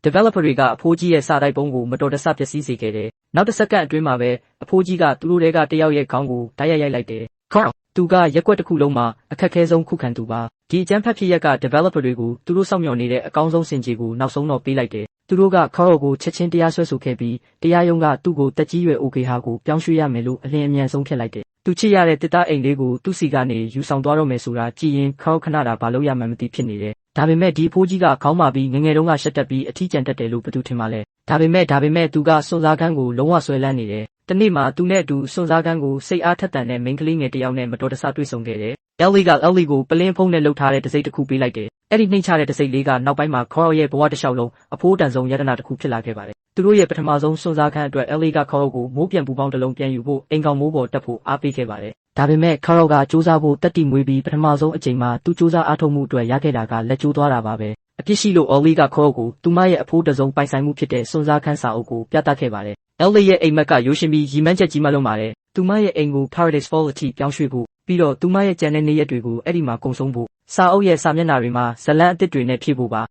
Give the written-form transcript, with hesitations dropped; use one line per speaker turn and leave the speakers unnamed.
developer တွေကအဖိုးကြီးရဲ့စာတိုက်ပုံးကိုမတော်တဆပျက်စီးစေခဲ့တယ်။နောက်တစ်စက္ကန့်အတွင်းမှာပဲအဖိုးကြီးကသူတို့တွေကတယောက်ရဲ့ခေါင်းကိုတိုက်ရိုက်လိုက်တယ်။ Carl သူကရက်ကွက်တစ်ခုလုံးမှာအခက်ခဲဆုံးခုခံသူပါ။ဒီအကြမ်းဖက်ဖြစ်ရက်က developer တွေကိုသူတို့စောင့်မျှော်နေတဲ့အကောင်းဆုံးစင်ကြေကိုနောက်ဆုံးတော့ပေးလိုက်တယ်။သူတို့က Carl ကိုချက်ချင်းတရားစွဲဆိုခဲ့ပြီးတရားရုံးကသူ့ကိုတက်ကြီးရွယ် OK ဟာကိုပြောင်းရွှေ့ရမယ်လို့အလင်းအမြန်ဆုံးဖြစ်လိုက်တယ်။သူချစ်ရတဲ့တစ်သားအိမ်လေးကိုသူ့စီကနေယူဆောင်သွားတော့မယ်ဆိုတာကြည်ရင် Carl ခဏတာဘာလို့ရမှန်းမသိဖြစ်နေတယ်။ဒါပေမဲ့ဒီအဖိုးကြီးကခေါင်းမာပြီးငငယ်တုန်းကရှက်တက်ပြီးအထီးကျန်တက်တယ်လို့ဘယ်သူထင်မှလဲ။ဒါပေမဲ့သူကစွန့်စားခန်းကိုလုံးဝဆွဲလန်းနေတယ်။တနေ့မှာသူနဲ့အတူစွန့်စားခန်းကိုစိတ်အားထက်သန်တဲ့မိန်းကလေးငယ်တစ်ယောက်နဲ့မတော်တဆတွေ့ဆုံခဲ့တယ်။ Ellie ကိုပလင်းဖုံးနဲ့လှုပ်ထားတဲ့တစိမ့်တစ်ခုပေးလိုက်တယ်။အဲ့ဒီနှိမ့်ချတဲ့တစိမ့်လေးကနောက်ပိုင်းမှာ Carl ရဲ့ဘဝတစ်လျှောက်လုံးအဖိုးတန်ဆုံးယတနာတစ်ခုဖြစ်လာခဲ့ပါတယ်။သူတို့ရဲ့ပထမဆုံးစွန့်စားခန်းအတွက် Ellie က Carl ကိုမိုးပြန်ပူပေါင်းတစ်လုံးပြန်ယူဖို့အိမ်ကောင်မိုးပေါ်တက်ဖို့အားပေးခဲ့ပါတယ်။ဒါပေမဲ့ Carl ကစူးစမ်းဖို့တက်တီမွေးပြီးပထမဆုံးအကြိမ်မှာသူစူးစမ်းအားထုတ်မှုအတွက်ရခဲ့တာကလက်ကျိုးသွားတာပါပဲ။အပြစ်ရှိလို့ Ellie က Carl ကိုသူမရဲ့အဖိုးတစုံပိုင်ဆိုင်မှုဖြစ်တဲ့စွန့်စားခန်းစာအုပ်ကိုပြသခဲ့ပါတယ်။ Ellie ရဲ့အိမ်မက်ကရိုးရှင်းပြီးရီမန်းချက်ကြီးမှလုံးပါတယ်။သူမရဲ့အိမ်ကို Paradise Fall အထိပြောင်းရွှေ့ဖို့ပြီးတော့သူမရဲ့ကြံတဲ့နေ့ရက်တွေကိုအဲ့ဒီမှာကုန်ဆုံးဖို့စာအုပ်ရဲ့စာမျက်နှာတွေမှာဇလန်းအသစ်တွေနဲ့ဖြည့်ဖို့ပါ